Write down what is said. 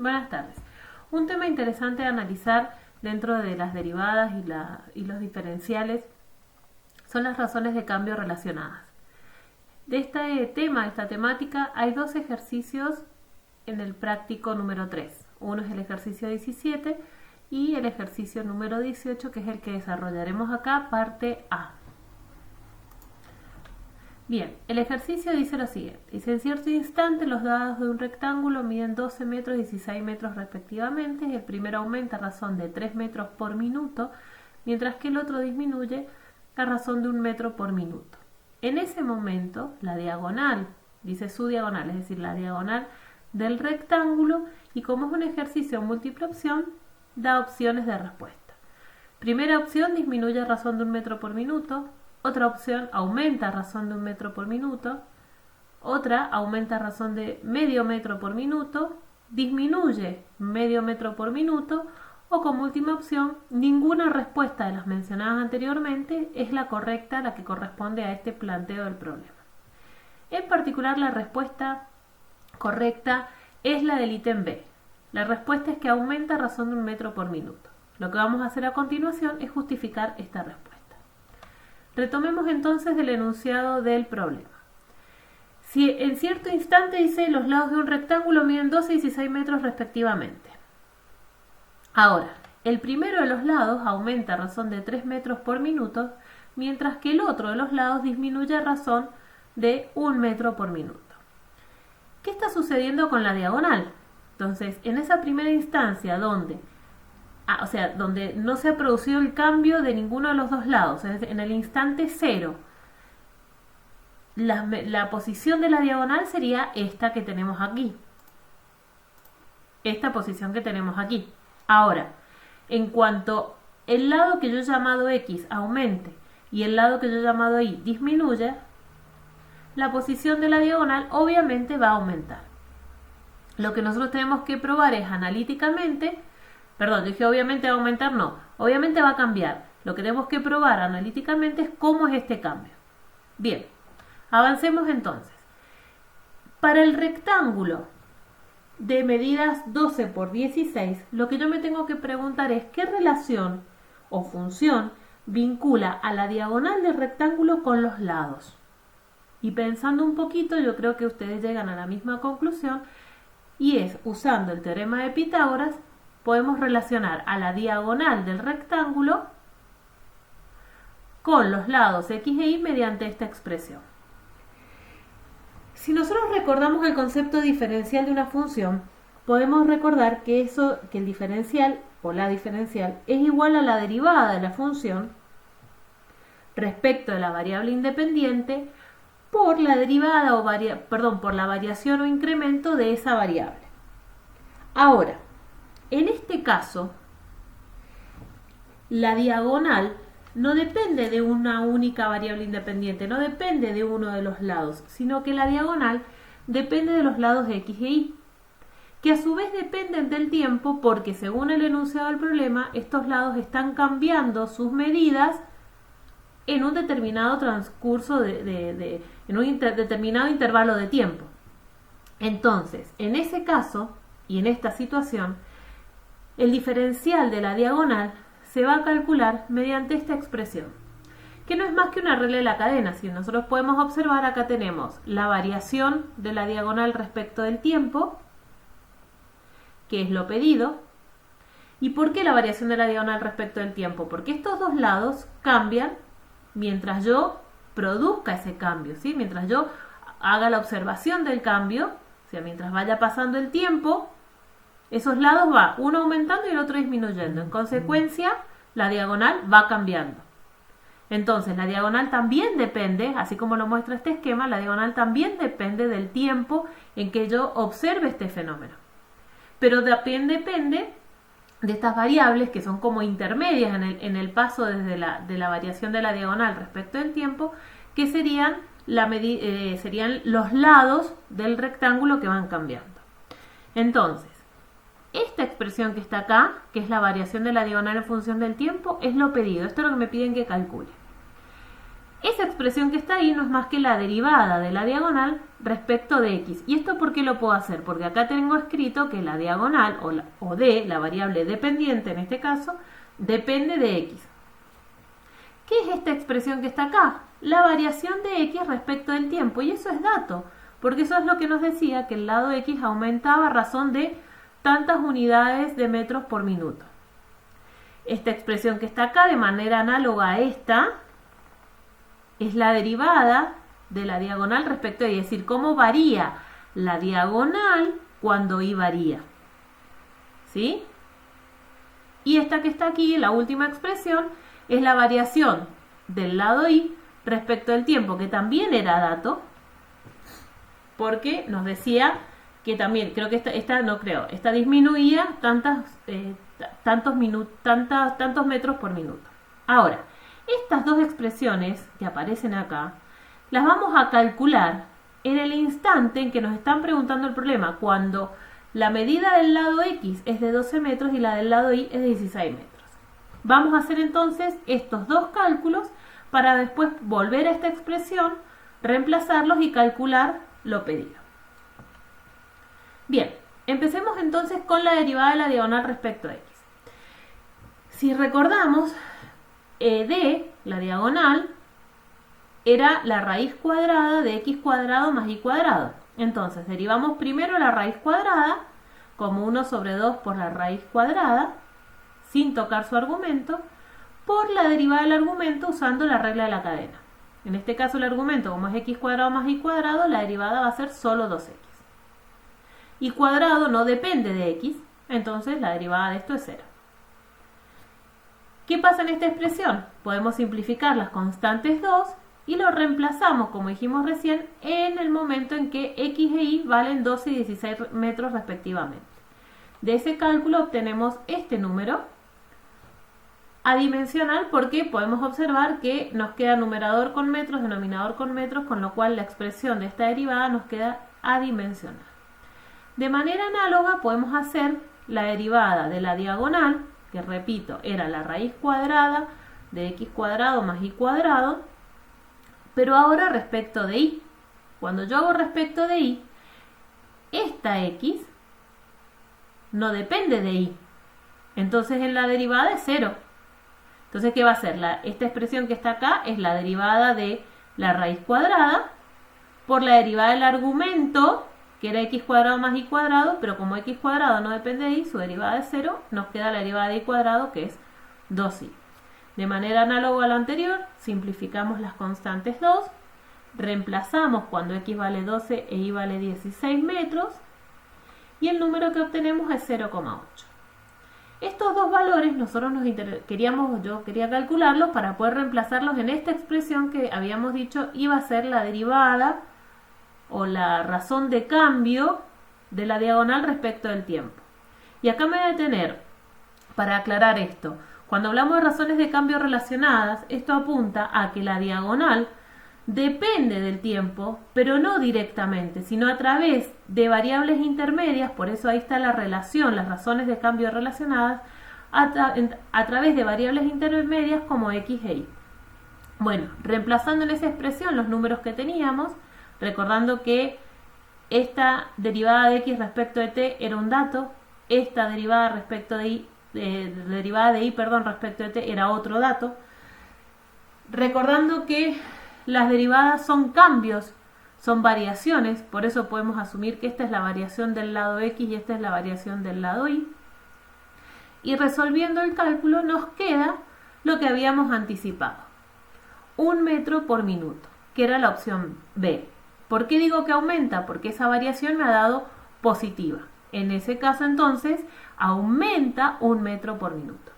Buenas tardes. Un tema interesante a analizar dentro de las derivadas y los diferenciales son las razones de cambio relacionadas. De este tema, de esta temática, hay dos ejercicios en el práctico número 3. Uno es el ejercicio 17 y el ejercicio número 18, que es el que desarrollaremos acá, parte A. Bien, el ejercicio dice lo siguiente. Dice, en cierto instante los dados de un rectángulo miden 12 metros y 16 metros respectivamente. El primero aumenta a razón de 3 metros por minuto, mientras que el otro disminuye a razón de 1 metro por minuto. En ese momento, la diagonal, dice su diagonal, es decir, la diagonal del rectángulo, y como es un ejercicio múltiple opción, da opciones de respuesta. Primera opción, disminuye a razón de 1 metro por minuto. Otra opción, aumenta a razón de 1 metro por minuto. Otra, aumenta a razón de medio metro por minuto. Disminuye medio metro por minuto. O como última opción, ninguna respuesta de las mencionadas anteriormente es la correcta, la que corresponde a este planteo del problema. En particular, la respuesta correcta es la del ítem B. La respuesta es que aumenta a razón de 1 metro por minuto. Lo que vamos a hacer a continuación es justificar esta respuesta. Retomemos entonces el enunciado del problema. Si en cierto instante dice los lados de un rectángulo miden 12 y 16 metros respectivamente. Ahora, el primero de los lados aumenta a razón de 3 metros por minuto, mientras que el otro de los lados disminuye a razón de 1 metro por minuto. ¿Qué está sucediendo con la diagonal? Entonces, en esa primera instancia donde no se ha producido el cambio de ninguno de los dos lados, es decir, en el instante cero, la posición de la diagonal sería esta que tenemos aquí. Esta posición que tenemos aquí. Ahora, en cuanto el lado que yo he llamado X aumente y el lado que yo he llamado Y disminuye, la posición de la diagonal obviamente va a aumentar. Lo que nosotros tenemos que probar es analíticamente. Perdón, dije obviamente va a aumentar, no. Obviamente va a cambiar. Lo que tenemos que probar analíticamente es cómo es este cambio. Bien, avancemos entonces. Para el rectángulo de medidas 12 por 16, lo que yo me tengo que preguntar es qué relación o función vincula a la diagonal del rectángulo con los lados. Y pensando un poquito, yo creo que ustedes llegan a la misma conclusión, y es, usando el teorema de Pitágoras, podemos relacionar a la diagonal del rectángulo con los lados X e Y mediante esta expresión. Si nosotros recordamos el concepto diferencial de una función, podemos recordar que el diferencial o la diferencial es igual a la derivada de la función respecto de la variable independiente por la derivada por la variación o incremento de esa variable. Ahora, en este caso, la diagonal no depende de una única variable independiente, no depende de uno de los lados, sino que la diagonal depende de los lados de X e Y, que a su vez dependen del tiempo porque según el enunciado del problema, estos lados están cambiando sus medidas en un determinado transcurso en un determinado intervalo de tiempo. Entonces, en ese caso y en esta situación, el diferencial de la diagonal se va a calcular mediante esta expresión, que no es más que una regla de la cadena. Si nosotros podemos observar, acá tenemos la variación de la diagonal respecto del tiempo, que es lo pedido. ¿Y por qué la variación de la diagonal respecto del tiempo? Porque estos dos lados cambian mientras yo produzca ese cambio, ¿sí? Mientras yo haga la observación del cambio, o sea, mientras vaya pasando el tiempo, esos lados va uno aumentando y el otro disminuyendo. En consecuencia, la diagonal va cambiando. Entonces, la diagonal también depende, así como lo muestra este esquema, la diagonal también depende del tiempo en que yo observe este fenómeno. Pero también depende de estas variables que son como intermedias en el paso de la variación de la diagonal respecto del tiempo, que serían los lados del rectángulo que van cambiando. Entonces, esta expresión que está acá, que es la variación de la diagonal en función del tiempo, es lo pedido. Esto es lo que me piden que calcule. Esa expresión que está ahí no es más que la derivada de la diagonal respecto de x. ¿Y esto por qué lo puedo hacer? Porque acá tengo escrito que la diagonal o d, la variable dependiente en este caso, depende de x. ¿Qué es esta expresión que está acá? La variación de x respecto del tiempo. Y eso es dato, porque eso es lo que nos decía que el lado x aumentaba a razón de tantas unidades de metros por minuto. Esta expresión que está acá, de manera análoga a esta, es la derivada de la diagonal respecto de y, es decir, cómo varía la diagonal cuando y varía. ¿Sí? Y esta que está aquí, la última expresión, es la variación del lado y respecto del tiempo, que también era dato, porque nos decía que también, creo que esta disminuía tantos metros por minuto. Ahora, estas dos expresiones que aparecen acá, las vamos a calcular en el instante en que nos están preguntando el problema, cuando la medida del lado X es de 12 metros y la del lado Y es de 16 metros. Vamos a hacer entonces estos dos cálculos para después volver a esta expresión, reemplazarlos y calcular lo pedido. Bien, empecemos entonces con la derivada de la diagonal respecto a X. Si recordamos, d, la diagonal, era la raíz cuadrada de x cuadrado más y cuadrado. Entonces, derivamos primero la raíz cuadrada como 1 sobre 2 por la raíz cuadrada, sin tocar su argumento, por la derivada del argumento usando la regla de la cadena. En este caso el argumento, como es x cuadrado más y cuadrado, la derivada va a ser solo 2x. Y cuadrado no depende de x, entonces la derivada de esto es 0. ¿Qué pasa en esta expresión? Podemos simplificar las constantes 2 y lo reemplazamos, como dijimos recién, en el momento en que x e y valen 12 y 16 metros respectivamente. De ese cálculo obtenemos este número adimensional porque podemos observar que nos queda numerador con metros, denominador con metros, con lo cual la expresión de esta derivada nos queda adimensional. De manera análoga podemos hacer la derivada de la diagonal, que repito, era la raíz cuadrada de x cuadrado más y cuadrado, pero ahora respecto de y. Cuando yo hago respecto de y, esta x no depende de y. Entonces en la derivada es 0. Entonces, ¿qué va a ser? Esta expresión que está acá es la derivada de la raíz cuadrada por la derivada del argumento, que era x cuadrado más y cuadrado, pero como x cuadrado no depende de y, su derivada es 0, nos queda la derivada de y cuadrado, que es 2y. De manera análoga a la anterior, simplificamos las constantes 2, reemplazamos cuando x vale 12 e y vale 16 metros, y el número que obtenemos es 0,8. Estos dos valores nosotros yo quería calcularlos para poder reemplazarlos en esta expresión que habíamos dicho iba a ser la derivada o la razón de cambio de la diagonal respecto del tiempo. Y acá me voy a detener para aclarar esto. Cuando hablamos de razones de cambio relacionadas, esto apunta a que la diagonal depende del tiempo, pero no directamente, sino a través de variables intermedias, por eso ahí está la relación, las razones de cambio relacionadas, a través de variables intermedias como x e y. Bueno, reemplazando en esa expresión los números que teníamos, recordando que esta derivada de x respecto de t era un dato, esta derivada respecto de y, respecto de t era otro dato, recordando que las derivadas son cambios, son variaciones, por eso podemos asumir que esta es la variación del lado x y esta es la variación del lado y. Y resolviendo el cálculo nos queda lo que habíamos anticipado, 1 metro por minuto, que era la opción B. ¿Por qué digo que aumenta? Porque esa variación me ha dado positiva. En ese caso entonces aumenta 1 metro por minuto.